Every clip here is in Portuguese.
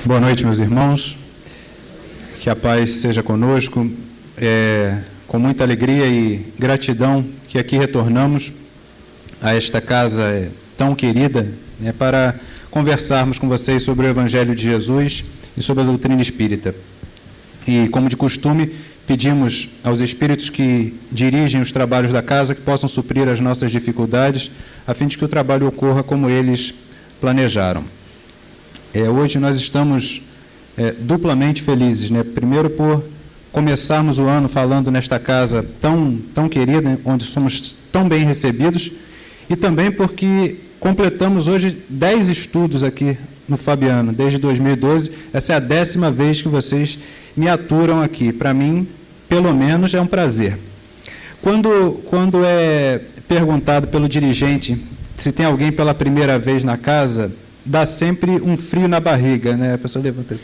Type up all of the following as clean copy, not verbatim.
Boa noite, meus irmãos. Que a paz seja conosco. Com muita alegria e gratidão que aqui retornamos a esta casa tão querida, para conversarmos com vocês sobre o Evangelho de Jesus e sobre a doutrina espírita. E, como de costume, pedimos aos espíritos que dirigem os trabalhos da casa que possam suprir as nossas dificuldades, a fim de que o trabalho ocorra como eles planejaram. Hoje nós estamos duplamente felizes, primeiro por começarmos o ano falando nesta casa tão querida, onde somos tão bem recebidos, e também porque completamos hoje 10 estudos aqui no Fabiano, desde 2012, essa é a 10ª vez que vocês me aturam aqui. Para mim, pelo menos, é um prazer. Quando é perguntado pelo dirigente se tem alguém pela primeira vez na casa, dá sempre um frio na barriga, A pessoa levanta.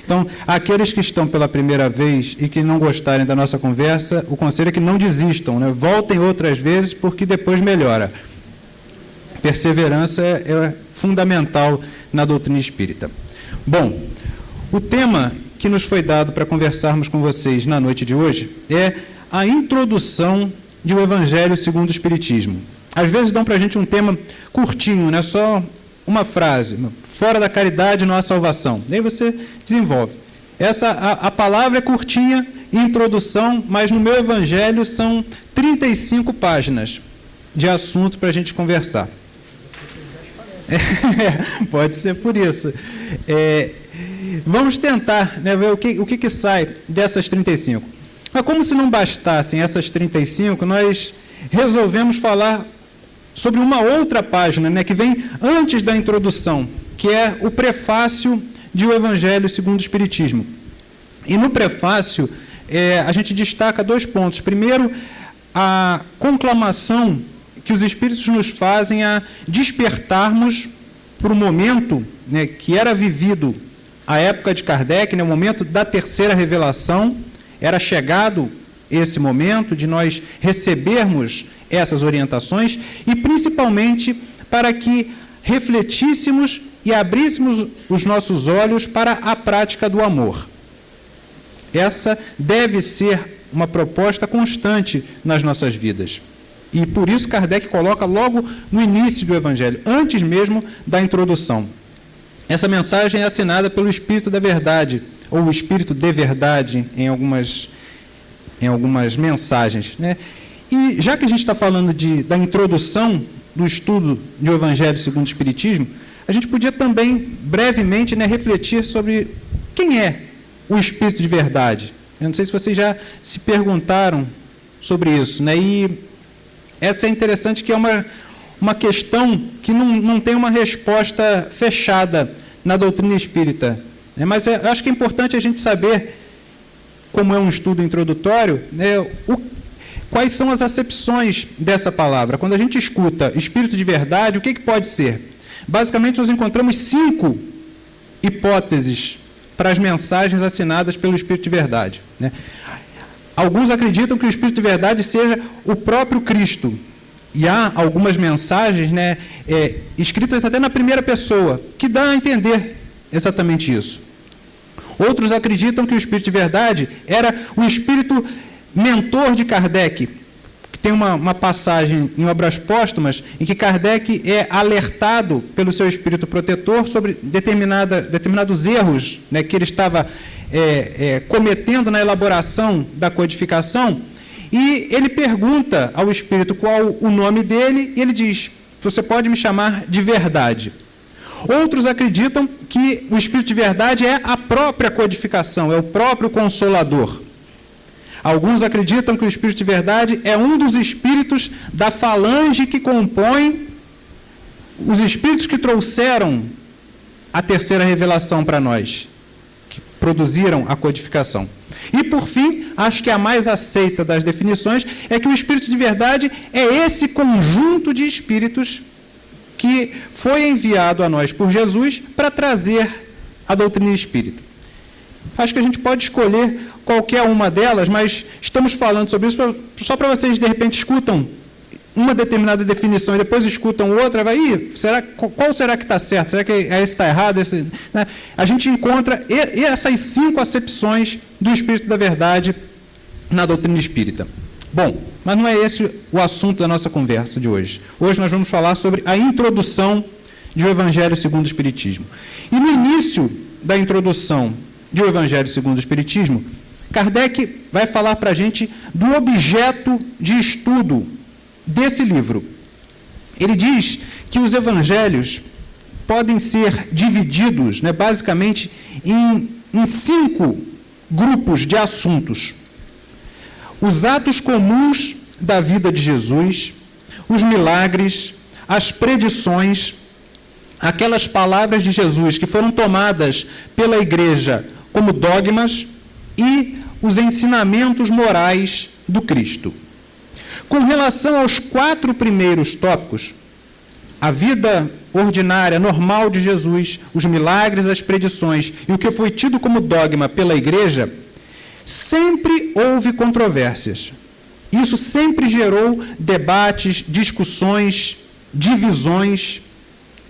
Então, aqueles que estão pela primeira vez e que não gostarem da nossa conversa, o conselho é que não desistam, Voltem outras vezes, porque depois melhora. Perseverança é fundamental na doutrina espírita. Bom, o tema que nos foi dado para conversarmos com vocês na noite de hoje é a introdução de o Evangelho segundo o Espiritismo. Às vezes dão para a gente um tema curtinho, só uma frase: fora da caridade não há salvação. Daí você desenvolve. A palavra é curtinha, introdução, mas no meu Evangelho são 35 páginas de assunto para a gente conversar. Pode ser por isso. Vamos tentar ver o que sai dessas 35. Mas como se não bastassem essas 35, nós resolvemos falar sobre uma outra página, que vem antes da introdução, que é o prefácio de O Evangelho segundo o Espiritismo. E no prefácio, a gente destaca 2 pontos. Primeiro, a conclamação que os Espíritos nos fazem a despertarmos para o momento que era vivido à época de Kardec, o momento da terceira revelação. Era chegado esse momento de nós recebermos essas orientações e, principalmente, para que refletíssemos e abríssemos os nossos olhos para a prática do amor. Essa deve ser uma proposta constante nas nossas vidas. E, por isso, Kardec coloca logo no início do Evangelho, antes mesmo da introdução. Essa mensagem é assinada pelo Espírito da Verdade, ou o Espírito de Verdade, em algumas mensagens, E já que a gente está falando da introdução do estudo do Evangelho segundo o Espiritismo, a gente podia também, brevemente, refletir sobre quem é o Espírito de Verdade. Eu não sei se vocês já se perguntaram sobre isso, E essa é interessante, que é uma questão que não tem uma resposta fechada na doutrina espírita. Mas eu acho que é importante a gente saber, como é um estudo introdutório, quais são as acepções dessa palavra. Quando a gente escuta Espírito de Verdade, o que pode ser? Basicamente, nós encontramos 5 hipóteses para as mensagens assinadas pelo Espírito de Verdade. Alguns acreditam que o Espírito de Verdade seja o próprio Cristo. E há algumas mensagens escritas até na primeira pessoa, que dá a entender exatamente isso. Outros acreditam que o Espírito de Verdade era o Espírito mentor de Kardec, que tem uma passagem em Obras Póstumas em que Kardec é alertado pelo seu Espírito protetor sobre determinados erros que ele estava cometendo na elaboração da codificação, e ele pergunta ao Espírito qual o nome dele, e ele diz: você pode me chamar de Verdade. Outros acreditam que o Espírito de Verdade é a própria codificação, é o próprio Consolador. Alguns acreditam que o Espírito de Verdade é um dos espíritos da falange que compõe os espíritos que trouxeram a terceira revelação para nós, que produziram a codificação. E, por fim, acho que a mais aceita das definições é que o Espírito de Verdade é esse conjunto de espíritos que foi enviado a nós por Jesus para trazer a doutrina espírita. Acho que a gente pode escolher qualquer uma delas, mas estamos falando sobre isso só para vocês, de repente, uma determinada definição e depois escutam outra, qual será que está certo? Será que esse está errado? Né? A gente encontra essas 5 acepções do Espírito da Verdade na doutrina espírita. Bom, mas não é esse o assunto da nossa conversa de hoje. Hoje nós vamos falar sobre a introdução do Evangelho segundo o Espiritismo. E no início da introdução do Evangelho segundo o Espiritismo, Kardec vai falar para a gente do objeto de estudo desse livro. Ele diz que os evangelhos podem ser divididos, basicamente, em 5 grupos de assuntos. Os atos comuns da vida de Jesus, os milagres, as predições, aquelas palavras de Jesus que foram tomadas pela Igreja como dogmas e os ensinamentos morais do Cristo. Com relação aos 4 primeiros tópicos, a vida ordinária, normal de Jesus, os milagres, as predições e o que foi tido como dogma pela Igreja, sempre houve controvérsias. Isso sempre gerou debates, discussões, divisões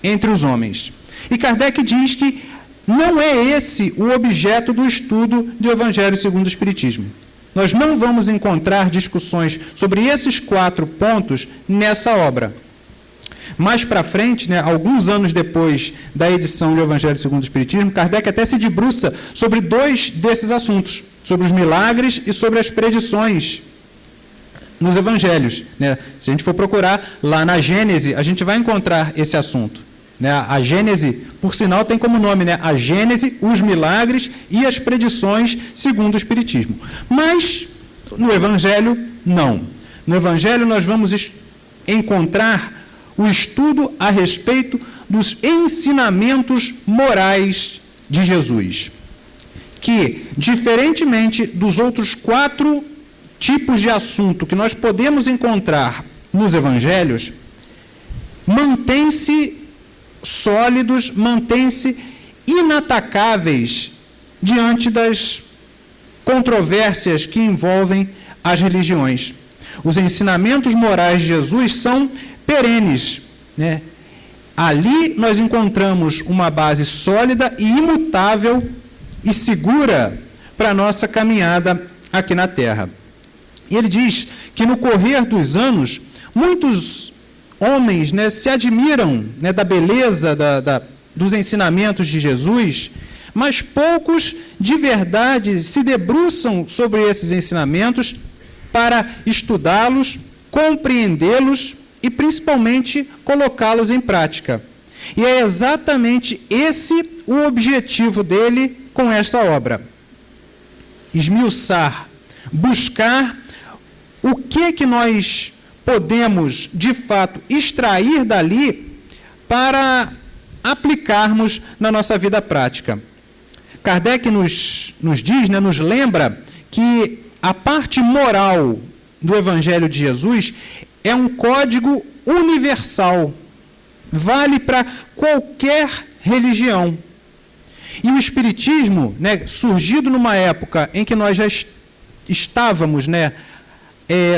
entre os homens. E Kardec diz que não é esse o objeto do estudo do Evangelho segundo o Espiritismo. Nós não vamos encontrar discussões sobre esses 4 pontos nessa obra. Mais para frente, alguns anos depois da edição do Evangelho segundo o Espiritismo, Kardec até se debruça sobre 2 desses assuntos, sobre os milagres e sobre as predições nos Evangelhos. Se a gente for procurar lá na Gênese, a gente vai encontrar esse assunto. A Gênese, por sinal, tem como nome a Gênese, os milagres e as predições segundo o Espiritismo. Mas, no Evangelho, não. No Evangelho, nós vamos encontrar o estudo a respeito dos ensinamentos morais de Jesus, que, diferentemente dos outros 4 tipos de assunto que nós podemos encontrar nos Evangelhos, mantém-se sólidos, mantêm-se inatacáveis diante das controvérsias que envolvem as religiões. Os ensinamentos morais de Jesus são perenes. Ali nós encontramos uma base sólida e imutável e segura para a nossa caminhada aqui na Terra. E ele diz que no correr dos anos, muitos homens se admiram da beleza dos ensinamentos de Jesus, mas poucos de verdade se debruçam sobre esses ensinamentos para estudá-los, compreendê-los e principalmente colocá-los em prática. E é exatamente esse o objetivo dele com esta obra. Esmiuçar, buscar o que nós podemos, de fato, extrair dali para aplicarmos na nossa vida prática. Kardec nos diz, nos lembra que a parte moral do Evangelho de Jesus é um código universal, vale para qualquer religião. E o Espiritismo, surgido numa época em que nós já estávamos,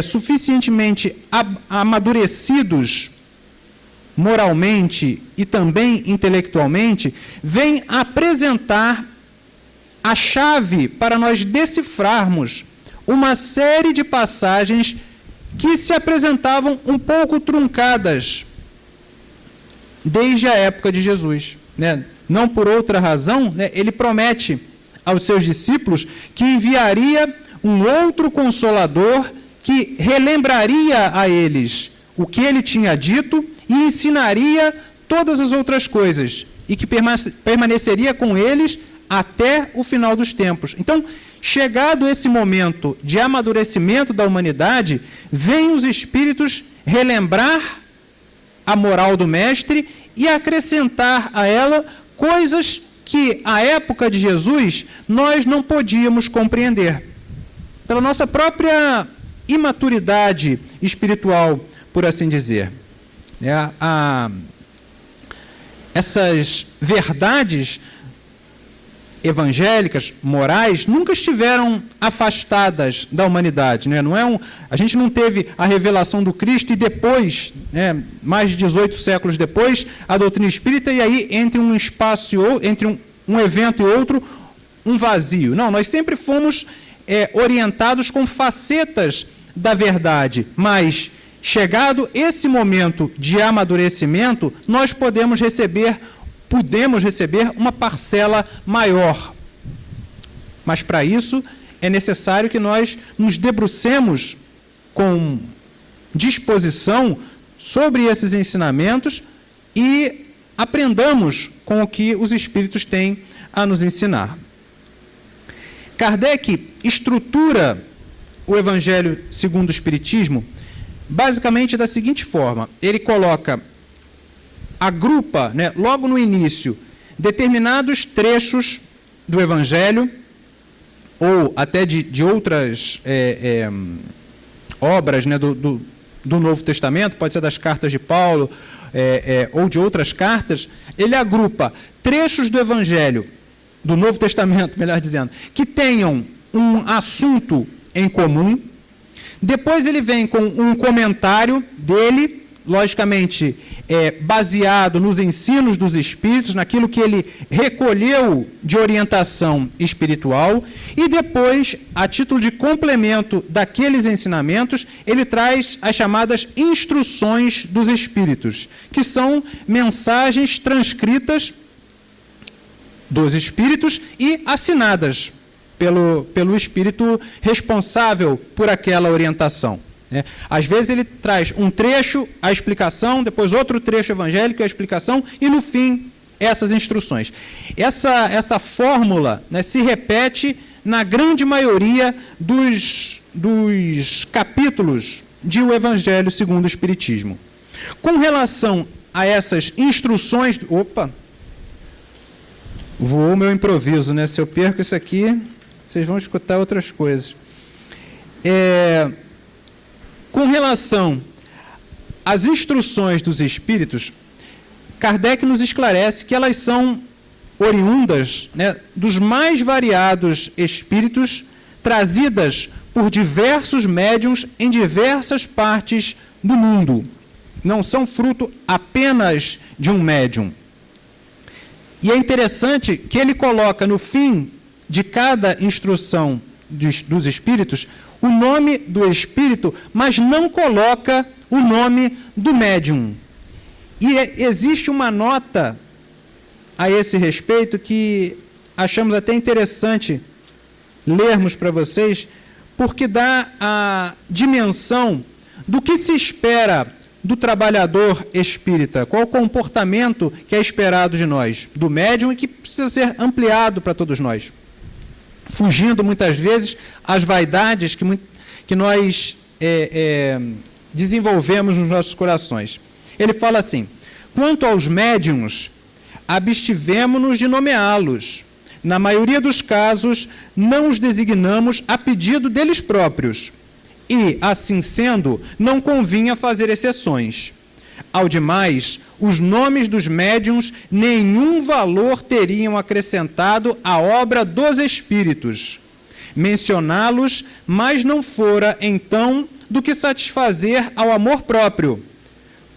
suficientemente amadurecidos moralmente e também intelectualmente, vem apresentar a chave para nós decifrarmos uma série de passagens que se apresentavam um pouco truncadas desde a época de Jesus. Não por outra razão, ele promete aos seus discípulos que enviaria um outro Consolador que relembraria a eles o que ele tinha dito e ensinaria todas as outras coisas, e que permaneceria com eles até o final dos tempos. Então, chegado esse momento de amadurecimento da humanidade, vêm os espíritos relembrar a moral do Mestre e acrescentar a ela coisas que, à época de Jesus, nós não podíamos compreender. Pela nossa própria imaturidade espiritual, por assim dizer. Essas verdades evangélicas, morais, nunca estiveram afastadas da humanidade, né? A gente não teve a revelação do Cristo e depois, né, mais de 18 séculos depois, a doutrina espírita, e aí entre um espaço e entre um evento e outro, um vazio. Não, nós sempre fomos orientados com facetas da verdade, mas chegado esse momento de amadurecimento, nós podemos receber uma parcela maior. Mas para isso é necessário que nós nos debrucemos com disposição sobre esses ensinamentos e aprendamos com o que os Espíritos têm a nos ensinar. Kardec estrutura o Evangelho segundo o Espiritismo basicamente da seguinte forma: ele agrupa, né, logo no início, determinados trechos do Evangelho, ou até de outras obras, né, do Novo Testamento, pode ser das cartas de Paulo, ou de outras cartas. Ele agrupa trechos do Evangelho, do Novo Testamento, melhor dizendo, que tenham um assunto em comum. Depois ele vem com um comentário dele, logicamente baseado nos ensinos dos Espíritos, naquilo que ele recolheu de orientação espiritual, e depois, a título de complemento daqueles ensinamentos, ele traz as chamadas instruções dos Espíritos, que são mensagens transcritas dos Espíritos e assinadas pelo Espírito responsável por aquela orientação. Às vezes ele traz um trecho, a explicação, depois outro trecho evangélico, a explicação, e no fim, essas instruções. Essa fórmula, né, se repete na grande maioria dos capítulos de O Evangelho segundo o Espiritismo. Com relação a essas instruções... Opa! Voou meu improviso, né? Se eu perco isso aqui, vocês vão escutar outras coisas. Com relação às instruções dos Espíritos, Kardec nos esclarece que elas são oriundas, né, dos mais variados espíritos, trazidas por diversos médiuns em diversas partes do mundo. Não são fruto apenas de um médium. E é interessante que ele coloca no fim de cada instrução dos Espíritos o nome do Espírito, mas não coloca o nome do médium. E existe uma nota a esse respeito que achamos até interessante lermos para vocês, porque dá a dimensão do que se espera do trabalhador espírita, qual o comportamento que é esperado de nós, do médium, e que precisa ser ampliado para todos nós, fugindo muitas vezes às vaidades que nós desenvolvemos nos nossos corações. Ele fala assim: quanto aos médiuns, abstivemo-nos de nomeá-los. Na maioria dos casos, não os designamos a pedido deles próprios. E, assim sendo, não convinha fazer exceções. Ao demais, os nomes dos médiuns nenhum valor teriam acrescentado à obra dos Espíritos. Mencioná-los, mas não fora, então, do que satisfazer ao amor próprio,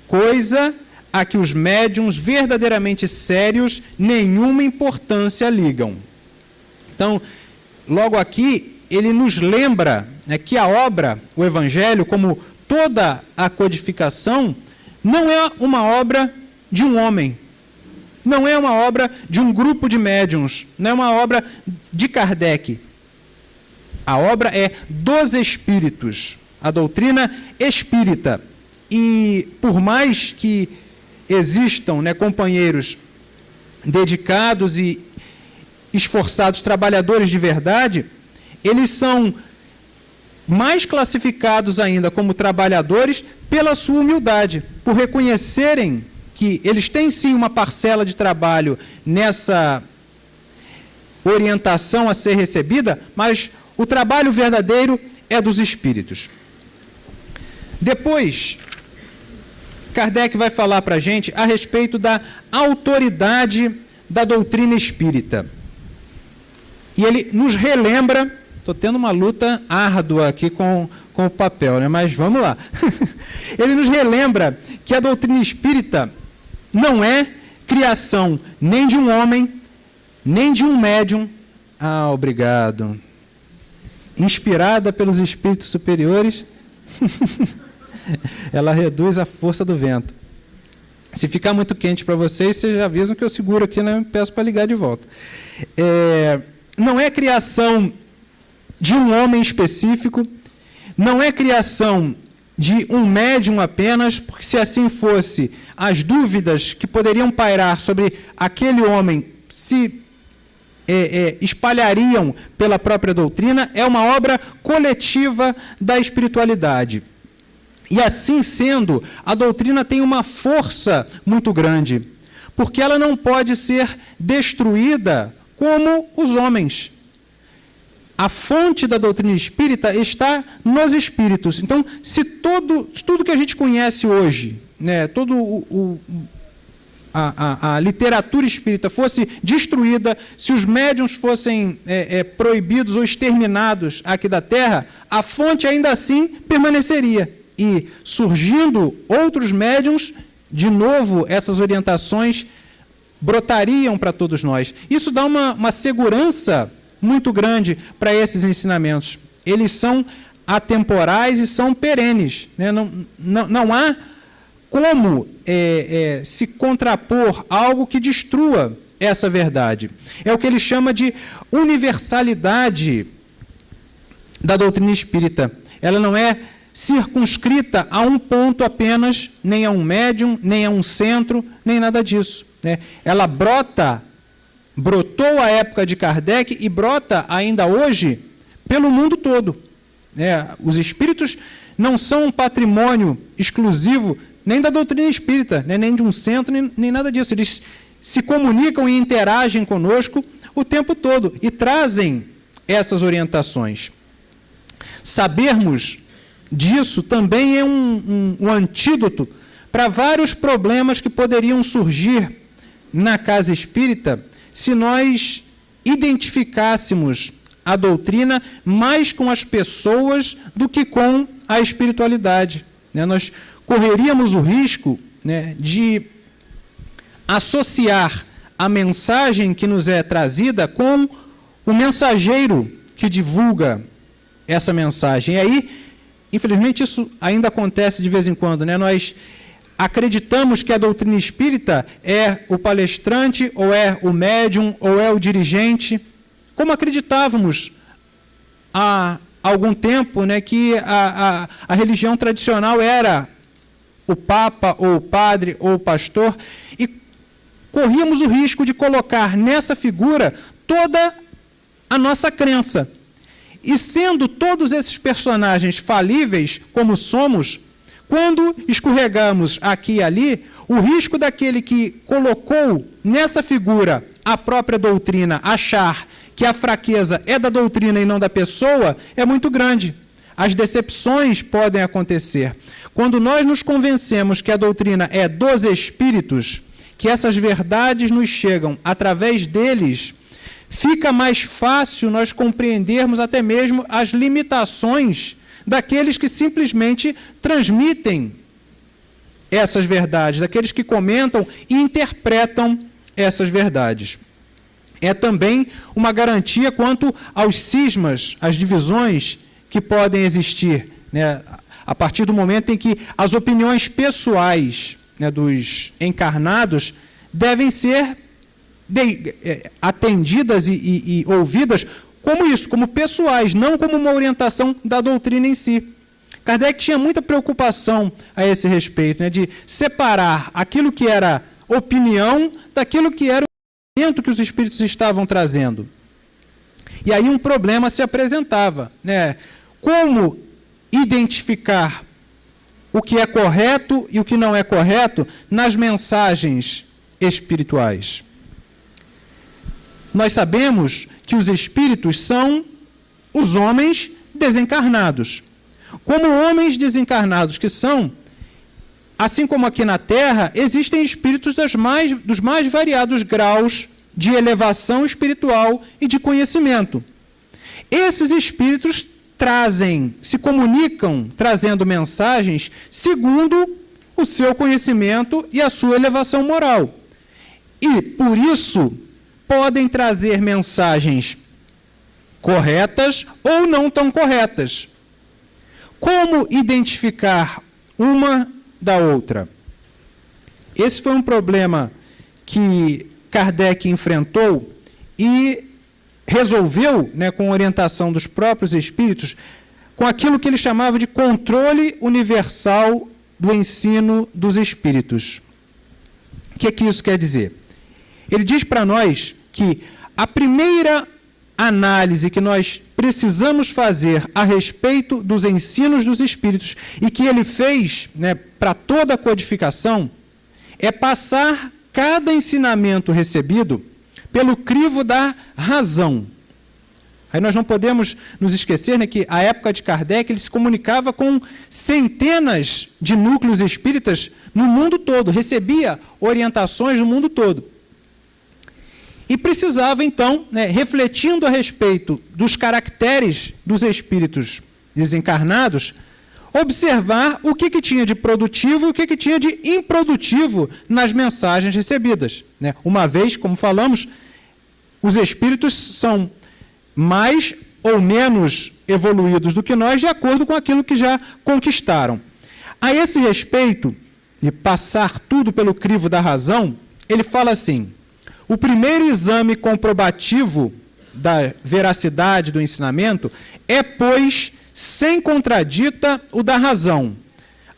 coisa a que os médiuns verdadeiramente sérios nenhuma importância ligam. Então, logo aqui, ele nos lembra, né, que a obra, o Evangelho, como toda a codificação, não é uma obra de um homem, não é uma obra de um grupo de médiuns, não é uma obra de Kardec. A obra é dos Espíritos, a doutrina espírita. E por mais que existam, né, companheiros dedicados e esforçados, trabalhadores de verdade, eles são mais classificados ainda como trabalhadores pela sua humildade, por reconhecerem que eles têm sim uma parcela de trabalho nessa orientação a ser recebida, mas o trabalho verdadeiro é dos Espíritos. Depois, Kardec vai falar para a gente a respeito da autoridade da doutrina espírita. E ele nos relembra, estou tendo uma luta árdua aqui com o papel, né? Mas vamos lá. Ele nos relembra que a doutrina espírita não é criação nem de um homem, nem de um médium. Ah, obrigado. Inspirada pelos espíritos superiores, ela reduz a força do vento. Se ficar muito quente para vocês já avisam que eu seguro aqui, né? Peço para ligar de volta. Não é criação de um homem específico, não é criação de um médium apenas, porque se assim fosse, as dúvidas que poderiam pairar sobre aquele homem se espalhariam pela própria doutrina. É uma obra coletiva da espiritualidade. E assim sendo, a doutrina tem uma força muito grande, porque ela não pode ser destruída como os homens. A fonte da doutrina espírita está nos espíritos. Então, se tudo que a gente conhece hoje, né, a literatura espírita fosse destruída, se os médiuns fossem proibidos ou exterminados aqui da Terra, a fonte ainda assim permaneceria. E, surgindo outros médiuns, de novo, essas orientações brotariam para todos nós. Isso dá uma segurança muito grande para esses ensinamentos. Eles são atemporais e são perenes, né? Não há como se contrapor algo que destrua essa verdade. É o que ele chama de universalidade da doutrina espírita. Ela não é circunscrita a um ponto apenas, nem a um médium, nem a um centro, nem nada disso, né? Ela brotou à época de Kardec e brota ainda hoje pelo mundo todo, né? Os espíritos não são um patrimônio exclusivo nem da doutrina espírita, né? Nem de um centro, nem nada disso. Eles se comunicam e interagem conosco o tempo todo e trazem essas orientações. Sabermos disso também é um antídoto para vários problemas que poderiam surgir na casa espírita se nós identificássemos a doutrina mais com as pessoas do que com a espiritualidade, né? Nós correríamos o risco, né, de associar a mensagem que nos é trazida com o mensageiro que divulga essa mensagem. E aí, infelizmente, isso ainda acontece de vez em quando, né? Nós acreditamos que a doutrina espírita é o palestrante, ou é o médium, ou é o dirigente, como acreditávamos há algum tempo, né, que a religião tradicional era o Papa, ou o padre, ou o pastor, e corríamos o risco de colocar nessa figura toda a nossa crença. E sendo todos esses personagens falíveis, como somos, quando escorregamos aqui e ali, o risco daquele que colocou nessa figura a própria doutrina achar que a fraqueza é da doutrina e não da pessoa é muito grande. As decepções podem acontecer. Quando nós nos convencemos que a doutrina é dos espíritos, que essas verdades nos chegam através deles, fica mais fácil nós compreendermos até mesmo as limitações daqueles que simplesmente transmitem essas verdades, daqueles que comentam e interpretam essas verdades. É também uma garantia quanto aos cismas, às divisões que podem existir, né, a partir do momento em que as opiniões pessoais, né, dos encarnados devem ser atendidas e ouvidas como isso, como pessoais, não como uma orientação da doutrina em si. Kardec tinha muita preocupação a esse respeito, né, de separar aquilo que era opinião daquilo que era o pensamento que os espíritos estavam trazendo. E aí um problema se apresentava, né? Como identificar o que é correto e o que não é correto nas mensagens espirituais? Nós sabemos que os espíritos são os homens desencarnados. Como homens desencarnados que são, assim como aqui na Terra, existem espíritos dos mais variados graus de elevação espiritual e de conhecimento. Esses espíritos se comunicam trazendo mensagens segundo o seu conhecimento e a sua elevação moral. E, por isso, podem trazer mensagens corretas ou não tão corretas. Como identificar uma da outra? Esse foi um problema que Kardec enfrentou e resolveu, com orientação dos próprios espíritos, com aquilo que ele chamava de controle universal do ensino dos espíritos. O que isso quer dizer? Ele diz para nós que a primeira análise que nós precisamos fazer a respeito dos ensinos dos espíritos e que ele fez para toda a codificação é passar cada ensinamento recebido pelo crivo da razão. Aí nós não podemos nos esquecer que a época de Kardec ele se comunicava com centenas de núcleos espíritas no mundo todo, recebia orientações no mundo todo. E precisava, então, refletindo a respeito dos caracteres dos espíritos desencarnados, observar o que tinha de produtivo e o que tinha de improdutivo nas mensagens recebidas. Uma vez, como falamos, os espíritos são mais ou menos evoluídos do que nós, de acordo com aquilo que já conquistaram. A esse respeito, e passar tudo pelo crivo da razão, ele fala assim: o primeiro exame comprobativo da veracidade do ensinamento é, pois, sem contradita o da razão,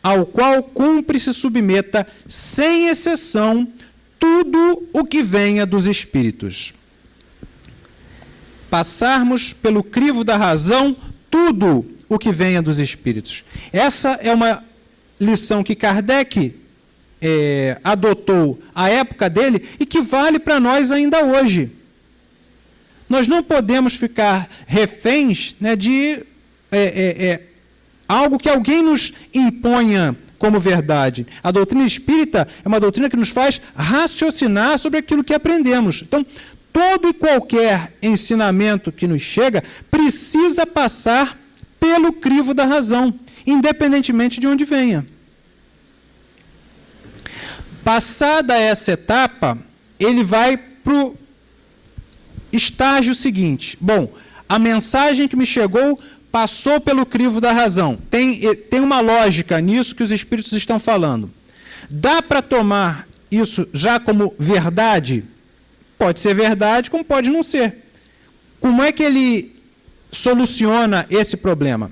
ao qual cumpre se submeta, sem exceção, tudo o que venha dos espíritos. Passarmos pelo crivo da razão tudo o que venha dos espíritos. Essa é uma lição que Kardec adotou à época dele e que vale para nós ainda hoje. Nós não podemos ficar reféns de algo que alguém nos imponha como verdade. A doutrina espírita é uma doutrina que nos faz raciocinar sobre aquilo que aprendemos. Então, todo e qualquer ensinamento que nos chega precisa passar pelo crivo da razão, independentemente de onde venha. Passada essa etapa, ele vai para o estágio seguinte. Bom, a mensagem que me chegou passou pelo crivo da razão. Tem uma lógica nisso que os espíritos estão falando. Dá para tomar isso já como verdade? Pode ser verdade, como pode não ser. Como é que ele soluciona esse problema?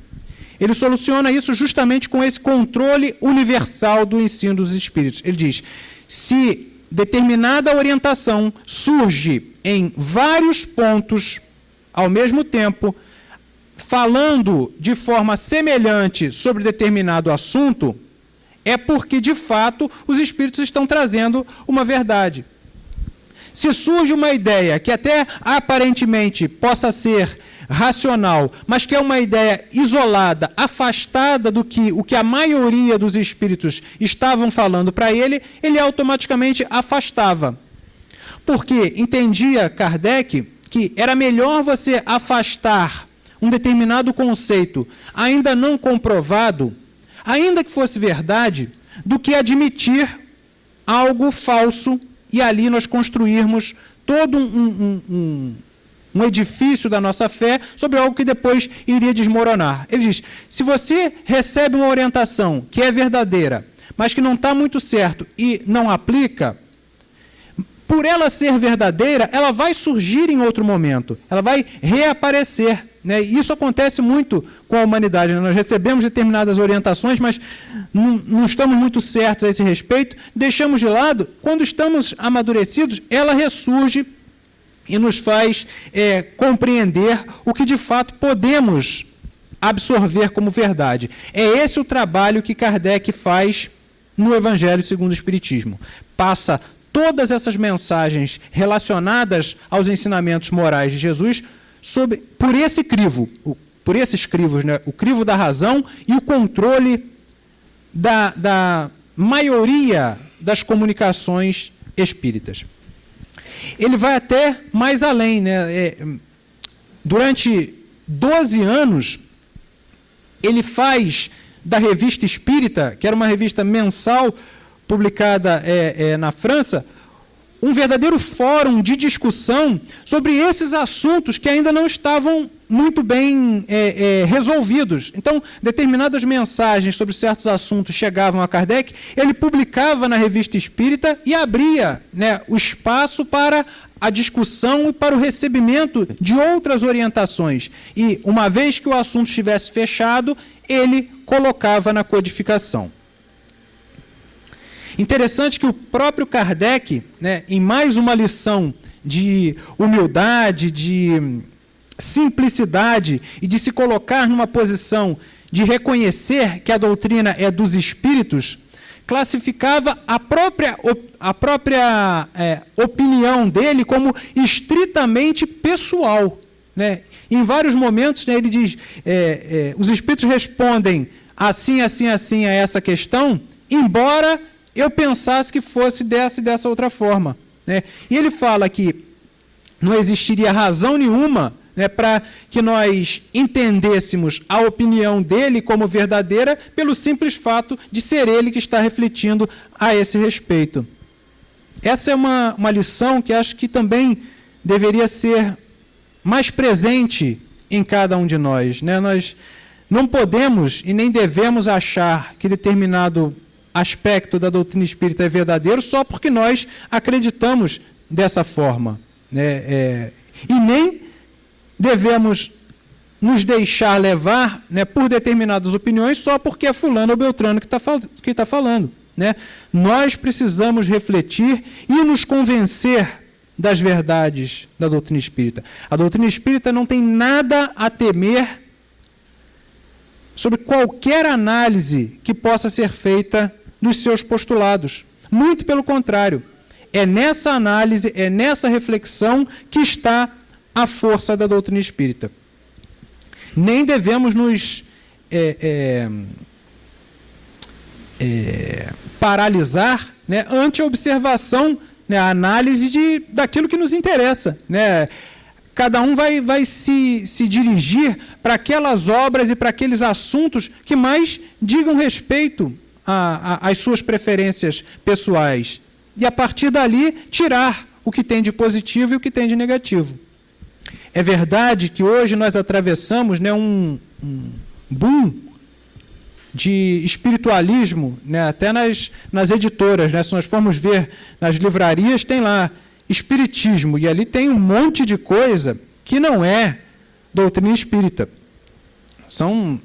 Ele soluciona isso justamente com esse controle universal do ensino dos espíritos. Ele diz, se determinada orientação surge em vários pontos ao mesmo tempo, falando de forma semelhante sobre determinado assunto, é porque, de fato, os espíritos estão trazendo uma verdade. Se surge uma ideia que até aparentemente possa ser racional, mas que é uma ideia isolada, afastada do que o que a maioria dos espíritos estavam falando para ele, ele automaticamente afastava. Porque entendia Kardec que era melhor você afastar um determinado conceito ainda não comprovado, ainda que fosse verdade, do que admitir algo falso e ali nós construirmos todo um edifício da nossa fé sobre algo que depois iria desmoronar. Ele diz, se você recebe uma orientação que é verdadeira, mas que não está muito certo e não aplica, por ela ser verdadeira, ela vai surgir em outro momento, ela vai reaparecer. Isso acontece muito com a humanidade. Nós recebemos determinadas orientações, mas não estamos muito certos a esse respeito, deixamos de lado, quando estamos amadurecidos, ela ressurge e nos faz compreender o que de fato podemos absorver como verdade. É esse o trabalho que Kardec faz no Evangelho segundo o Espiritismo. Passa todas essas mensagens relacionadas aos ensinamentos morais de Jesus por esse crivo, por esses crivos, o crivo da razão e o controle da maioria das comunicações espíritas. Ele vai até mais além, né? Durante 12 anos, ele faz da Revista Espírita, que era uma revista mensal publicada na França, um verdadeiro fórum de discussão sobre esses assuntos que ainda não estavam muito bem resolvidos. Então, determinadas mensagens sobre certos assuntos chegavam a Kardec, ele publicava na Revista Espírita e abria, né, o espaço para a discussão e para o recebimento de outras orientações. E, uma vez que o assunto estivesse fechado, ele colocava na codificação. Interessante que o próprio Kardec, né, em mais uma lição de humildade, de simplicidade e de se colocar numa posição de reconhecer que a doutrina é dos espíritos, classificava a própria opinião dele como estritamente pessoal, né? Em vários momentos, né, ele diz, os espíritos respondem assim, assim, assim a essa questão, embora eu pensasse que fosse dessa e dessa outra forma, né? E ele fala que não existiria razão nenhuma, né, para que nós entendêssemos a opinião dele como verdadeira pelo simples fato de ser ele que está refletindo a esse respeito. Essa é uma lição que acho que também deveria ser mais presente em cada um de nós, né? Nós não podemos e nem devemos achar que determinado aspecto da doutrina espírita é verdadeiro só porque nós acreditamos dessa forma, né? E nem devemos nos deixar levar, né, por determinadas opiniões só porque é fulano ou beltrano que está falando, né? Nós precisamos refletir e nos convencer das verdades da doutrina espírita. A doutrina espírita não tem nada a temer sobre qualquer análise que possa ser feita dos seus postulados. Muito pelo contrário. É nessa análise, é nessa reflexão que está a força da doutrina espírita. Nem devemos nos paralisar, né, ante a observação, né, a análise daquilo que nos interessa, né? Cada um vai se dirigir para aquelas obras e para aqueles assuntos que mais digam respeito às suas preferências pessoais. E, a partir dali, tirar o que tem de positivo e o que tem de negativo. É verdade que hoje nós atravessamos, né, um boom de espiritualismo, né, até nas editoras, né, se nós formos ver nas livrarias, tem lá espiritismo, e ali tem um monte de coisa que não é doutrina espírita. São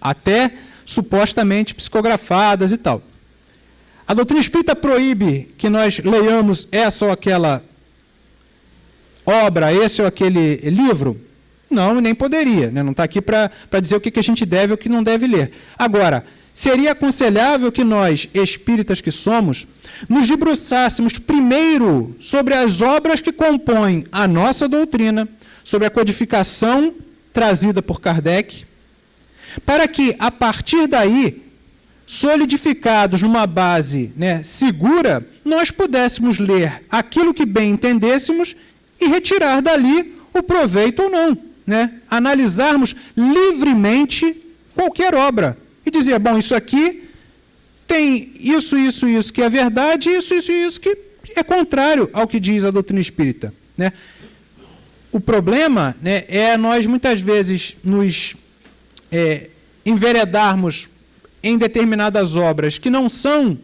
até supostamente psicografadas e tal. A doutrina espírita proíbe que nós leiamos essa ou aquela obra, esse ou aquele livro? Não, nem poderia, né? Não está aqui para dizer o que a gente deve ou o que não deve ler. Agora, seria aconselhável que nós, espíritas que somos, nos debruçássemos primeiro sobre as obras que compõem a nossa doutrina, sobre a codificação trazida por Kardec, para que, a partir daí, solidificados numa base, né, segura, nós pudéssemos ler aquilo que bem entendêssemos e retirar dali o proveito ou não, né? Analisarmos livremente qualquer obra e dizer, bom, isso aqui tem isso que é verdade, isso que é contrário ao que diz a doutrina espírita, né? O problema, né, é nós muitas vezes nos enveredarmos em determinadas obras que não são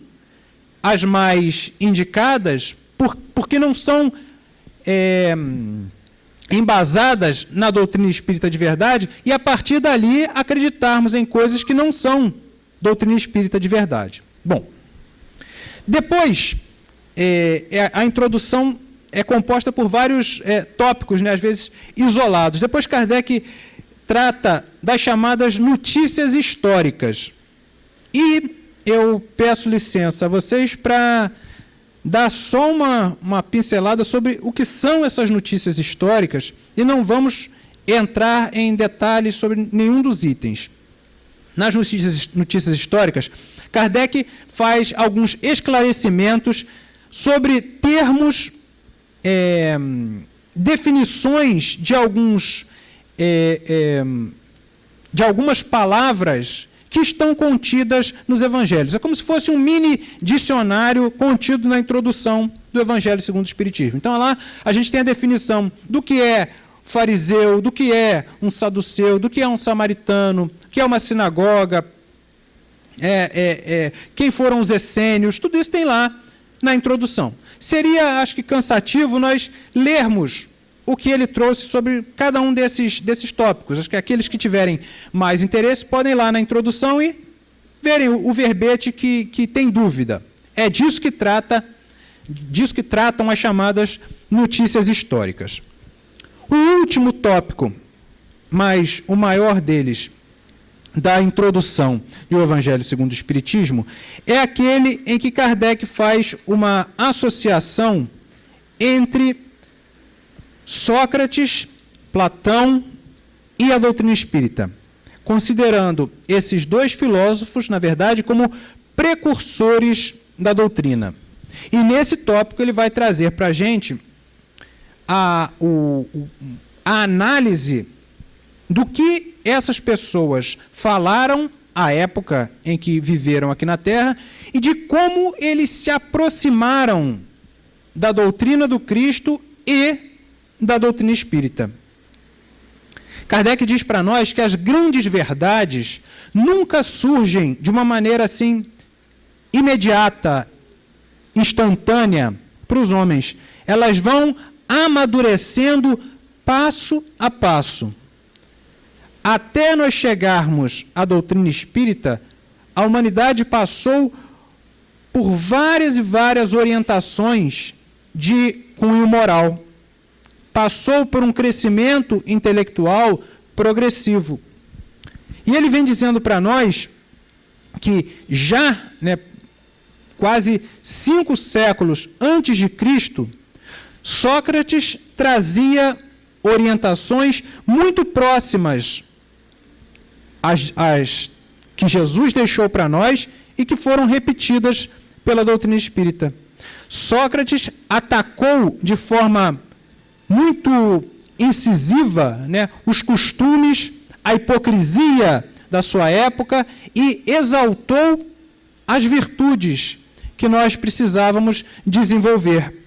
as mais indicadas, porque não são embasadas na doutrina espírita de verdade, e a partir dali acreditarmos em coisas que não são doutrina espírita de verdade. Bom, depois, a introdução é composta por vários tópicos, né, às vezes isolados. Depois Kardec trata das chamadas notícias históricas. E eu peço licença a vocês para dar só uma pincelada sobre o que são essas notícias históricas, e não vamos entrar em detalhes sobre nenhum dos itens. Nas notícias históricas, Kardec faz alguns esclarecimentos sobre termos definições de algumas palavras que estão contidas nos evangelhos. É como se fosse um mini dicionário contido na introdução do Evangelho segundo o Espiritismo. Então, lá a gente tem a definição do que é fariseu, do que é um saduceu, do que é um samaritano, o que é uma sinagoga, quem foram os essênios, tudo isso tem lá na introdução. Seria, acho que, cansativo nós lermos o que ele trouxe sobre cada um desses tópicos. Acho que aqueles que tiverem mais interesse podem ir lá na introdução e verem o verbete que tem dúvida. É disso que tratam as chamadas notícias históricas. O último tópico, mas o maior deles, da introdução do Evangelho segundo o Espiritismo, é aquele em que Kardec faz uma associação entre Sócrates, Platão e a doutrina espírita, considerando esses dois filósofos, na verdade, como precursores da doutrina. E nesse tópico ele vai trazer para a gente a análise do que essas pessoas falaram à época em que viveram aqui na Terra e de como eles se aproximaram da doutrina do Cristo e da doutrina espírita. Kardec diz para nós que as grandes verdades nunca surgem de uma maneira assim imediata, instantânea para os homens. Elas vão amadurecendo passo a passo. Até nós chegarmos à doutrina espírita, a humanidade passou por várias e várias orientações de cunho moral. Passou por um crescimento intelectual progressivo. E ele vem dizendo para nós que já, quase 5 séculos antes de Cristo, Sócrates trazia orientações muito próximas às que Jesus deixou para nós e que foram repetidas pela doutrina espírita. Sócrates atacou de forma muito incisiva, os costumes, a hipocrisia da sua época e exaltou as virtudes que nós precisávamos desenvolver.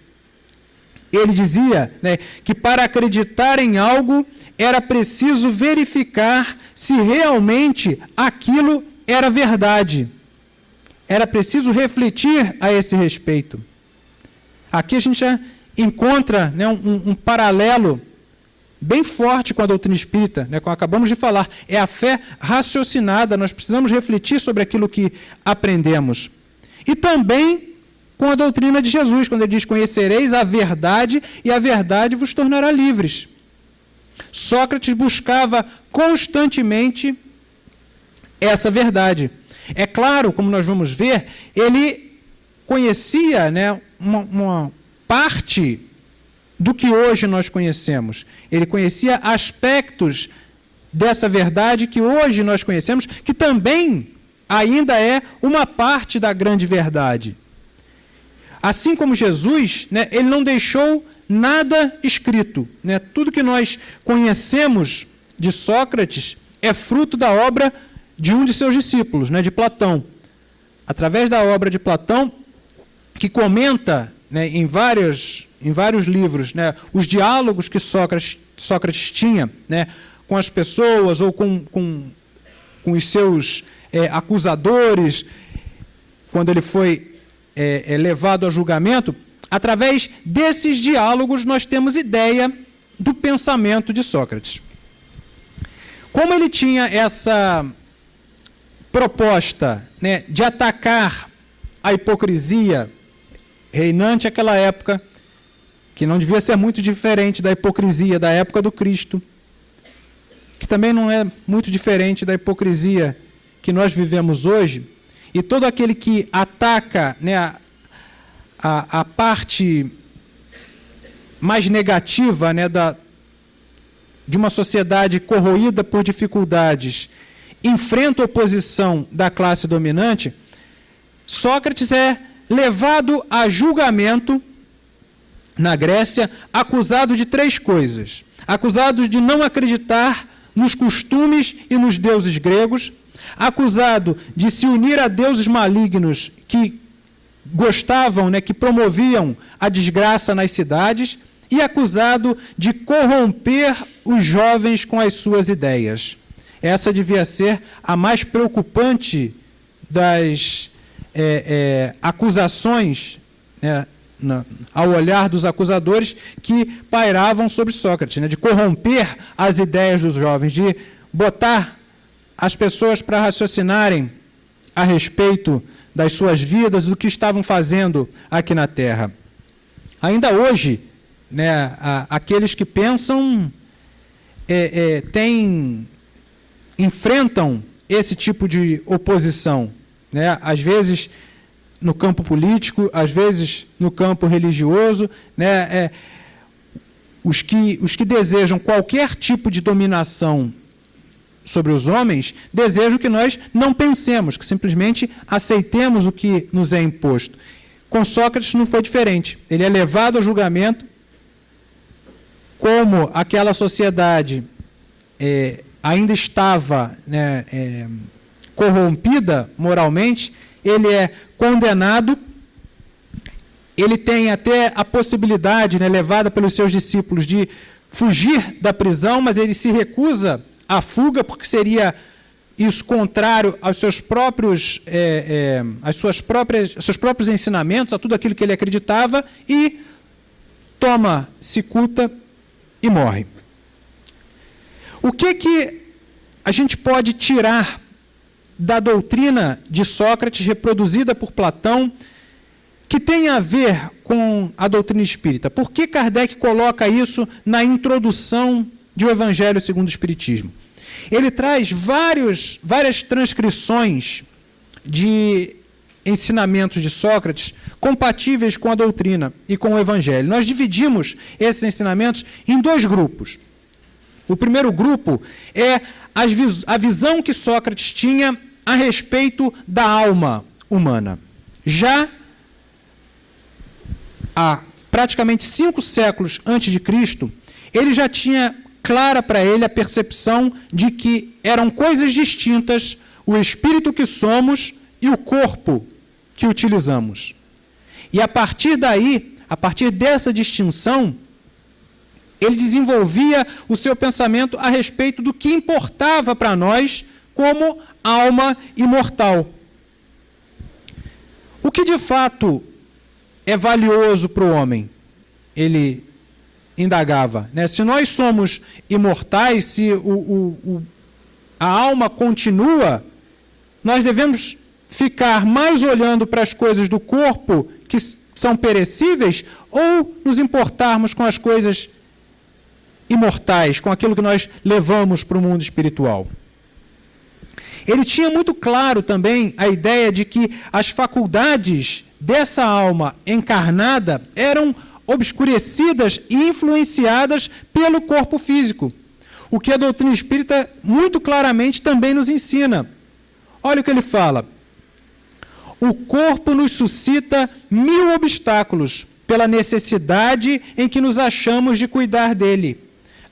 Ele dizia que para acreditar em algo era preciso verificar se realmente aquilo era verdade. Era preciso refletir a esse respeito. Aqui a gente já encontra um paralelo bem forte com a doutrina espírita, como acabamos de falar. É a fé raciocinada, nós precisamos refletir sobre aquilo que aprendemos. E também com a doutrina de Jesus, quando ele diz: conhecereis a verdade e a verdade vos tornará livres. Sócrates buscava constantemente essa verdade. É claro, como nós vamos ver, ele conhecia uma parte do que hoje nós conhecemos. Ele conhecia aspectos dessa verdade que hoje nós conhecemos, que também ainda é uma parte da grande verdade. Assim como Jesus, ele não deixou nada escrito. Tudo que nós conhecemos de Sócrates é fruto da obra de um de seus discípulos, de Platão. Através da obra de Platão, que comenta em vários livros os diálogos que Sócrates tinha com as pessoas ou com os seus acusadores, quando ele foi levado a julgamento. Através desses diálogos nós temos ideia do pensamento de Sócrates. Como ele tinha essa proposta de atacar a hipocrisia reinante naquela época, que não devia ser muito diferente da hipocrisia da época do Cristo, que também não é muito diferente da hipocrisia que nós vivemos hoje, e todo aquele que ataca a parte mais negativa de uma sociedade corroída por dificuldades, enfrenta a oposição da classe dominante, Sócrates é levado a julgamento na Grécia, acusado de 3 coisas. Acusado de não acreditar nos costumes e nos deuses gregos, acusado de se unir a deuses malignos que gostavam, que promoviam a desgraça nas cidades, e acusado de corromper os jovens com as suas ideias. Essa devia ser a mais preocupante das acusações, ao olhar dos acusadores, que pairavam sobre Sócrates, de corromper as ideias dos jovens, de botar as pessoas para raciocinarem a respeito das suas vidas, do que estavam fazendo aqui na Terra. Ainda hoje, aqueles que pensam enfrentam esse tipo de oposição, às vezes no campo político, às vezes no campo religioso, os que desejam qualquer tipo de dominação sobre os homens, desejam que nós não pensemos, que simplesmente aceitemos o que nos é imposto. Com Sócrates não foi diferente. Ele é levado ao julgamento, como aquela sociedade ainda estava corrompida moralmente, ele é condenado, ele tem até a possibilidade, levada pelos seus discípulos, de fugir da prisão, mas ele se recusa à fuga, porque seria isso contrário aos seus próprios, seus próprios ensinamentos, a tudo aquilo que ele acreditava, e toma cicuta e morre. O que a gente pode tirar da doutrina de Sócrates, reproduzida por Platão, que tem a ver com a doutrina espírita? Por que Kardec coloca isso na introdução do Evangelho segundo o Espiritismo? Ele traz várias transcrições de ensinamentos de Sócrates compatíveis com a doutrina e com o Evangelho. Nós dividimos esses ensinamentos em 2 grupos. O primeiro grupo é a visão que Sócrates tinha a respeito da alma humana. Já há praticamente 5 séculos antes de Cristo, ele já tinha clara para ele a percepção de que eram coisas distintas o espírito que somos e o corpo que utilizamos. E a partir daí, a partir dessa distinção, ele desenvolvia o seu pensamento a respeito do que importava para nós como alma imortal. O que de fato é valioso para o homem? Ele indagava. Se nós somos imortais, se a alma continua, nós devemos ficar mais olhando para as coisas do corpo que são perecíveis, ou nos importarmos com as coisas imortais, com aquilo que nós levamos para o mundo espiritual? Ele tinha muito claro também a ideia de que as faculdades dessa alma encarnada eram obscurecidas e influenciadas pelo corpo físico, o que a doutrina espírita muito claramente também nos ensina. Olha o que ele fala: o corpo nos suscita 1000 obstáculos pela necessidade em que nos achamos de cuidar dele.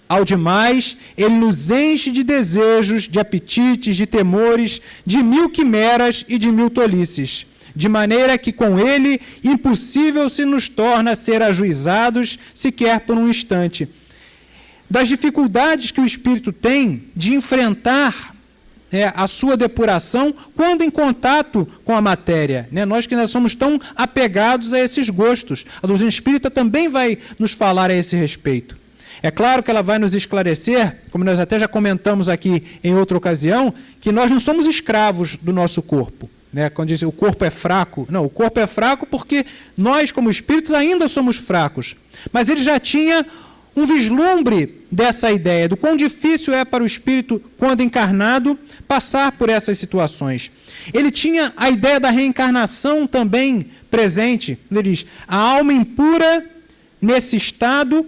Ao demais, ele nos enche de desejos, de apetites, de temores, de 1000 quimeras e de 1000 tolices, de maneira que com ele impossível se nos torna ser ajuizados sequer por um instante. Das dificuldades que o espírito tem de enfrentar a sua depuração quando em contato com a matéria. Nós que ainda somos tão apegados a esses gostos. A doutrina espírita também vai nos falar a esse respeito. É claro que ela vai nos esclarecer, como nós até já comentamos aqui em outra ocasião, que nós não somos escravos do nosso corpo. Quando diz o corpo é fraco, não, o corpo é fraco porque nós, como espíritos, ainda somos fracos. Mas ele já tinha um vislumbre dessa ideia, do quão difícil é para o espírito, quando encarnado, passar por essas situações. Ele tinha a ideia da reencarnação também presente. Ele diz: a alma impura, nesse estado,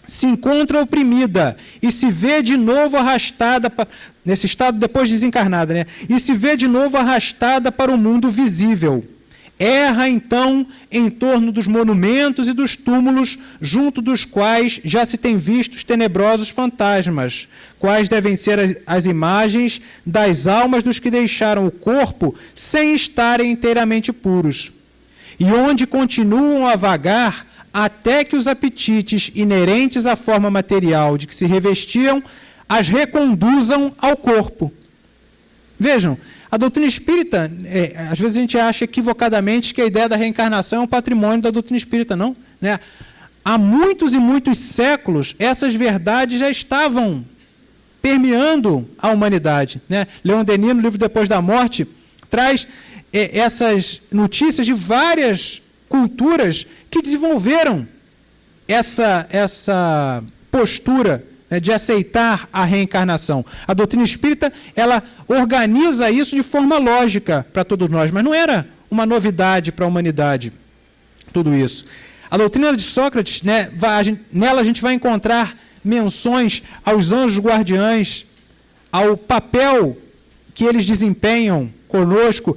se encontra oprimida e se vê de novo arrastada, nesse estado depois desencarnada, e se vê de novo arrastada para o mundo visível. Erra, então, em torno dos monumentos e dos túmulos, junto dos quais já se tem visto os tenebrosos fantasmas, quais devem ser as imagens das almas dos que deixaram o corpo sem estarem inteiramente puros, e onde continuam a vagar até que os apetites inerentes à forma material de que se revestiam as reconduzam ao corpo. Vejam, a doutrina espírita, às vezes a gente acha equivocadamente que a ideia da reencarnação é um patrimônio da doutrina espírita, não, né? Há muitos e muitos séculos, essas verdades já estavam permeando a humanidade, né? Leon Denis, no livro Depois da Morte, traz essas notícias de várias culturas que desenvolveram essa postura, né, de aceitar a reencarnação. A doutrina espírita, ela organiza isso de forma lógica para todos nós, mas não era uma novidade para a humanidade, tudo isso. A doutrina de Sócrates, né, nela a gente vai encontrar menções aos anjos guardiães, ao papel que eles desempenham conosco,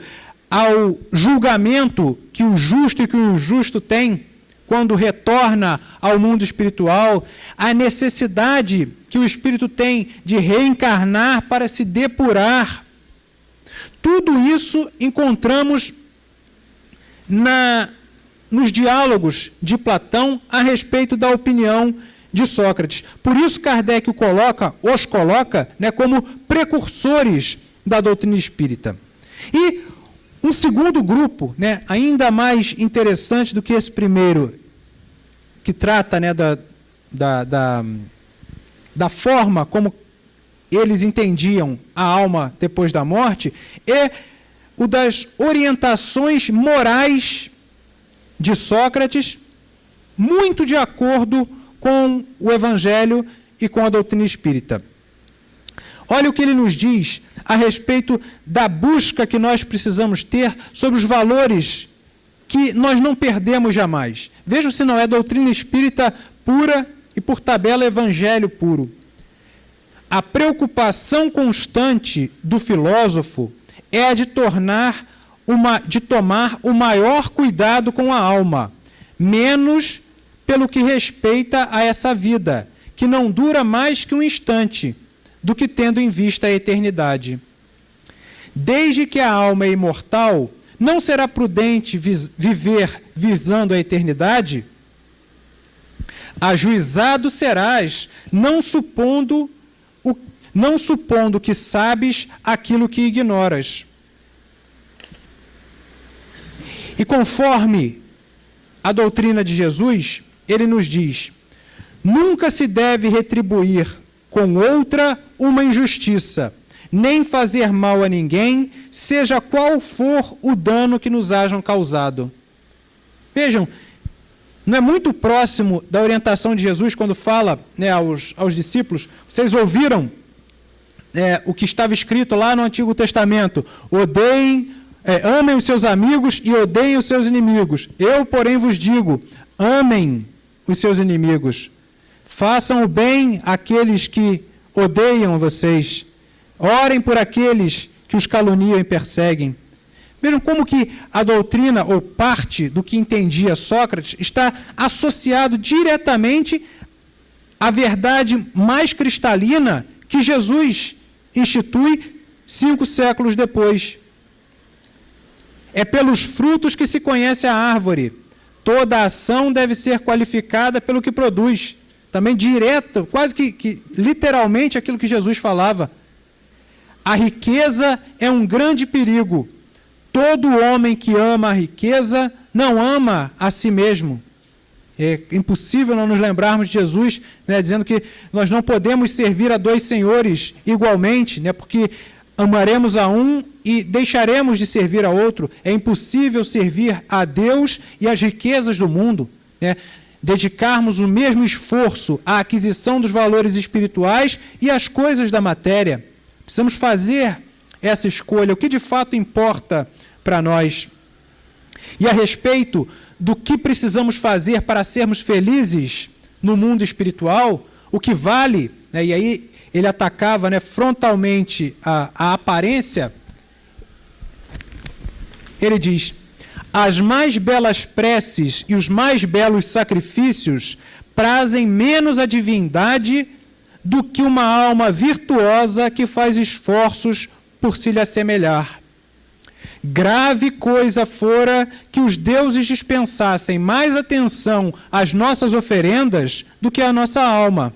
ao julgamento que o justo e que o injusto tem quando retorna ao mundo espiritual, a necessidade que o espírito tem de reencarnar para se depurar. Tudo isso encontramos nos diálogos de Platão a respeito da opinião de Sócrates. Por isso Kardec os coloca, né, como precursores da doutrina espírita. E um segundo grupo, né, ainda mais interessante do que esse primeiro, que trata, né, da forma como eles entendiam a alma depois da morte, é o das orientações morais de Sócrates, muito de acordo com o Evangelho e com a doutrina espírita. Olha o que ele nos diz a respeito da busca que nós precisamos ter sobre os valores que nós não perdemos jamais. Vejam se não é doutrina espírita pura e, por tabela, evangelho puro. A preocupação constante do filósofo é a de tomar o maior cuidado com a alma, menos pelo que respeita a essa vida, que não dura mais que um instante, do que tendo em vista a eternidade. Desde que a alma é imortal, não será prudente viver visando a eternidade? Ajuizado serás, não supondo que sabes aquilo que ignoras. E conforme a doutrina de Jesus, ele nos diz: nunca se deve retribuir com outra uma injustiça, nem fazer mal a ninguém, seja qual for o dano que nos hajam causado. Vejam, não é muito próximo da orientação de Jesus quando fala, né, aos discípulos: vocês ouviram o que estava escrito lá no Antigo Testamento: amem os seus amigos e odeiem os seus inimigos. Eu, porém, vos digo: amem os seus inimigos. Façam o bem àqueles que odeiam vocês. Orem por aqueles que os caluniam e perseguem. Vejam como que a doutrina, ou parte do que entendia Sócrates, está associado diretamente à verdade mais cristalina que Jesus institui 5 séculos depois. É pelos frutos que se conhece a árvore. Toda ação deve ser qualificada pelo que produz. Também direto, quase que literalmente aquilo que Jesus falava. A riqueza é um grande perigo. Todo homem que ama a riqueza não ama a si mesmo. É impossível não nos lembrarmos de Jesus, né, dizendo que nós não podemos servir a 2 senhores igualmente, né, porque amaremos a um e deixaremos de servir a outro. É impossível servir a Deus e às riquezas do mundo, né? Dedicarmos o mesmo esforço à aquisição dos valores espirituais e às coisas da matéria. Precisamos fazer essa escolha, o que de fato importa para nós. E a respeito do que precisamos fazer para sermos felizes no mundo espiritual, o que vale, né, e aí ele atacava, né, frontalmente a aparência, ele diz: As mais belas preces e os mais belos sacrifícios prazem menos a divindade do que uma alma virtuosa que faz esforços por se lhe assemelhar. Grave coisa fora que os deuses dispensassem mais atenção às nossas oferendas do que à nossa alma.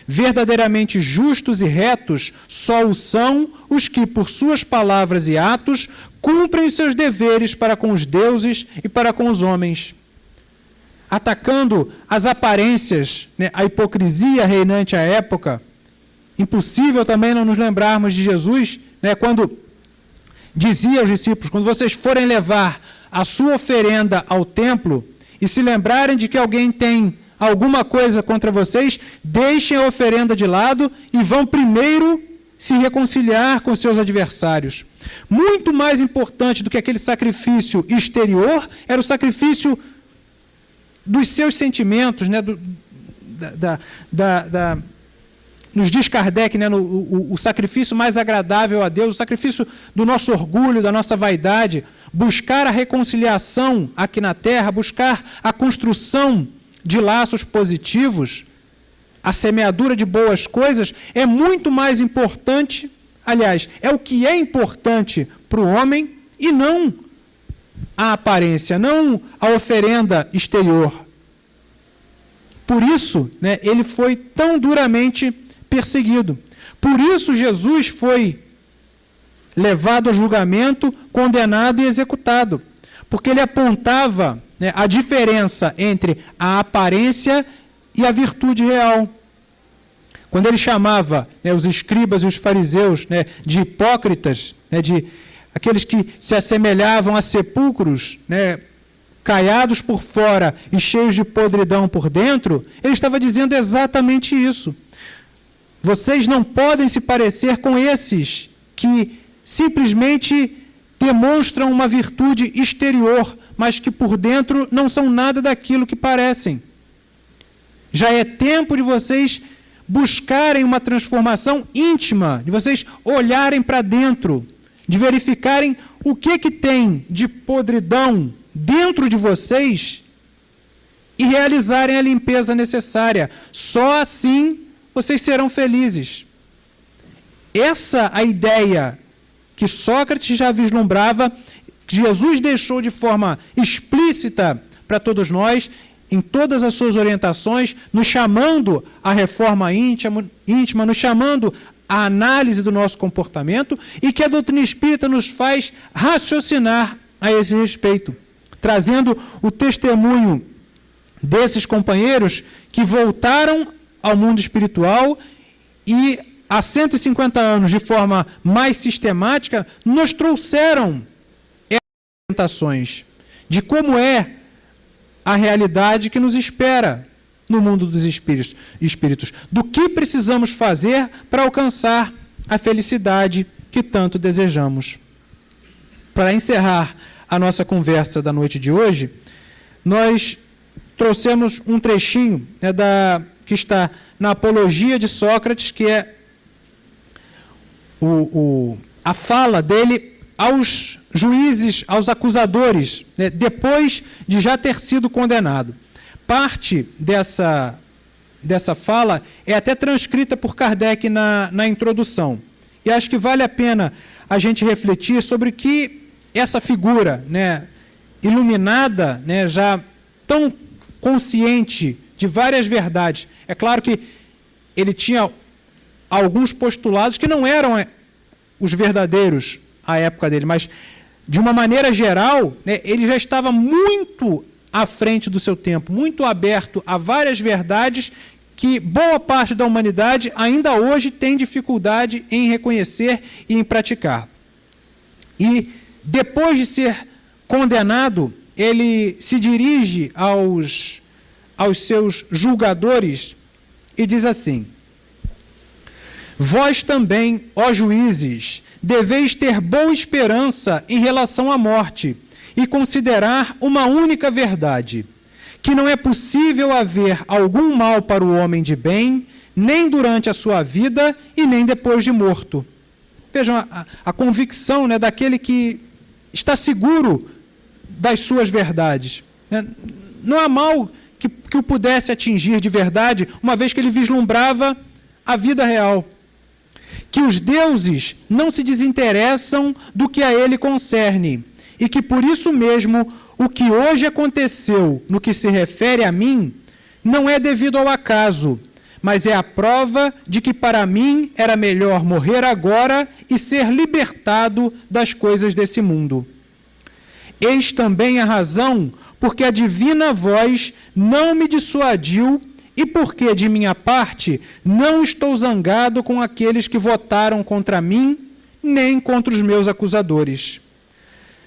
Verdadeiramente justos e retos só o são os que, por suas palavras e atos, cumprem os seus deveres para com os deuses e para com os homens. Atacando as aparências, né, a hipocrisia reinante à época, impossível também não nos lembrarmos de Jesus, né, quando dizia aos discípulos: quando vocês forem levar a sua oferenda ao templo e se lembrarem de que alguém tem alguma coisa contra vocês, deixem a oferenda de lado e vão primeiro se reconciliar com seus adversários. Muito mais importante do que aquele sacrifício exterior era o sacrifício dos seus sentimentos, né, nos diz Kardec, né, o sacrifício mais agradável a Deus, o sacrifício do nosso orgulho, da nossa vaidade, buscar a reconciliação aqui na terra, buscar a construção de laços positivos, a semeadura de boas coisas, é muito mais importante, aliás, é o que é importante para o homem e não a aparência, não a oferenda exterior. Por isso, né, ele foi tão duramente perseguido. Por isso Jesus foi levado a julgamento, condenado e executado. Porque ele apontava, né, a diferença entre a aparência e a virtude real. Quando ele chamava, né, os escribas e os fariseus, né, de hipócritas, né, de aqueles que se assemelhavam a sepulcros, né, caiados por fora e cheios de podridão por dentro, ele estava dizendo exatamente isso. Vocês não podem se parecer com esses que simplesmente demonstram uma virtude exterior, mas que por dentro não são nada daquilo que parecem. Já é tempo de vocês buscarem uma transformação íntima, de vocês olharem para dentro, de verificarem o que tem de podridão dentro de vocês e realizarem a limpeza necessária. Só assim vocês serão felizes. Essa a ideia que Sócrates já vislumbrava, que Jesus deixou de forma explícita para todos nós, em todas as suas orientações, nos chamando à reforma íntima, nos chamando à análise do nosso comportamento, e que a doutrina espírita nos faz raciocinar a esse respeito, trazendo o testemunho desses companheiros que voltaram ao mundo espiritual e, há 150 anos, de forma mais sistemática, nos trouxeram essas orientações de como é a realidade que nos espera no mundo dos espíritos, do que precisamos fazer para alcançar a felicidade que tanto desejamos. Para encerrar a nossa conversa da noite de hoje, nós trouxemos um trechinho, né, que está na Apologia de Sócrates, que é a fala dele aos juízes, aos acusadores, né, depois de já ter sido condenado. Parte dessa fala é até transcrita por Kardec na introdução. E acho que vale a pena a gente refletir sobre que essa figura, né, iluminada, né, já tão consciente de várias verdades. É claro que ele tinha alguns postulados que não eram os verdadeiros à época dele, mas, de uma maneira geral, né, ele já estava muito à frente do seu tempo, muito aberto a várias verdades que boa parte da humanidade ainda hoje tem dificuldade em reconhecer e em praticar. E, depois de ser condenado, ele se dirige aos seus julgadores e diz assim: vós também, ó juízes, deveis ter boa esperança em relação à morte e considerar uma única verdade, que não é possível haver algum mal para o homem de bem, nem durante a sua vida e nem depois de morto. Vejam a convicção, né, daquele que está seguro das suas verdades. Não há mal que o pudesse atingir de verdade, uma vez que ele vislumbrava a vida real. Que os deuses não se desinteressam do que a ele concerne, e que por isso mesmo o que hoje aconteceu no que se refere a mim não é devido ao acaso, mas é a prova de que para mim era melhor morrer agora e ser libertado das coisas desse mundo. Eis também a razão porque a divina voz não me dissuadiu e porque, de minha parte, não estou zangado com aqueles que votaram contra mim, nem contra os meus acusadores.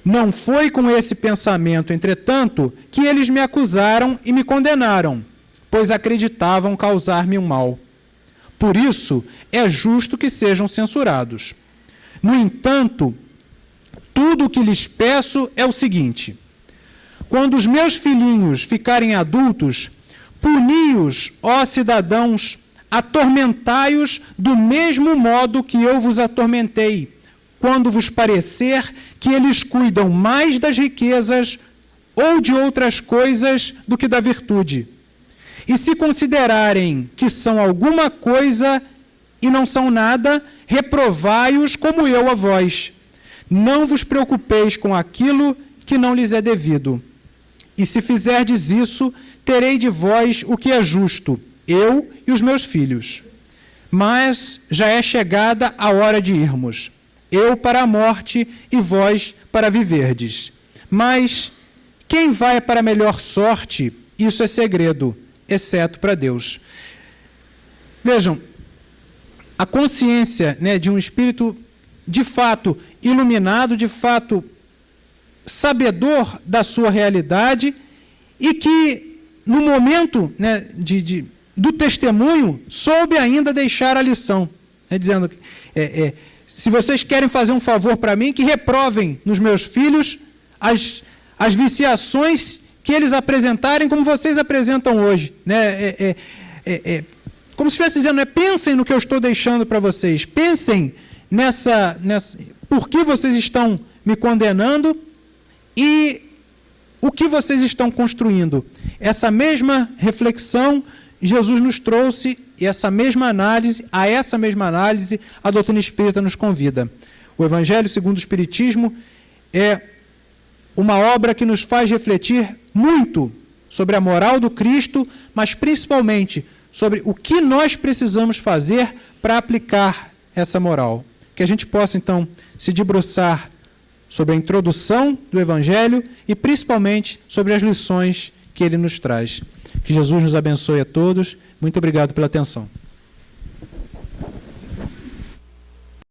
Não foi com esse pensamento, entretanto, que eles me acusaram e me condenaram, pois acreditavam causar-me um mal. Por isso, é justo que sejam censurados. No entanto, tudo o que lhes peço é o seguinte: quando os meus filhinhos ficarem adultos, puni-os, ó cidadãos, atormentai-os do mesmo modo que eu vos atormentei, quando vos parecer que eles cuidam mais das riquezas ou de outras coisas do que da virtude. E se considerarem que são alguma coisa e não são nada, reprovai-os como eu a vós. Não vos preocupeis com aquilo que não lhes é devido. E se fizerdes isso, terei de vós o que é justo, eu e os meus filhos. Mas já é chegada a hora de irmos, eu para a morte e vós para viverdes. Mas quem vai para a melhor sorte, isso é segredo, exceto para Deus. Vejam, a consciência, né, de um espírito de fato iluminado, de fato sabedor da sua realidade, e que no momento, né, do testemunho soube ainda deixar a lição, né, dizendo que se vocês querem fazer um favor para mim, que reprovem nos meus filhos as viciações que eles apresentarem como vocês apresentam hoje, né? Como se estivesse dizendo, né? Pensem no que eu estou deixando para vocês, pensem nessa por que vocês estão me condenando e o que vocês estão construindo. Essa mesma reflexão Jesus nos trouxe, e a essa mesma análise, a doutrina espírita nos convida. O Evangelho segundo o Espiritismo é uma obra que nos faz refletir muito sobre a moral do Cristo, mas principalmente sobre o que nós precisamos fazer para aplicar essa moral. Que a gente possa, então, se debruçar sobre a introdução do Evangelho e, principalmente, sobre as lições que ele nos traz. Que Jesus nos abençoe a todos. Muito obrigado pela atenção.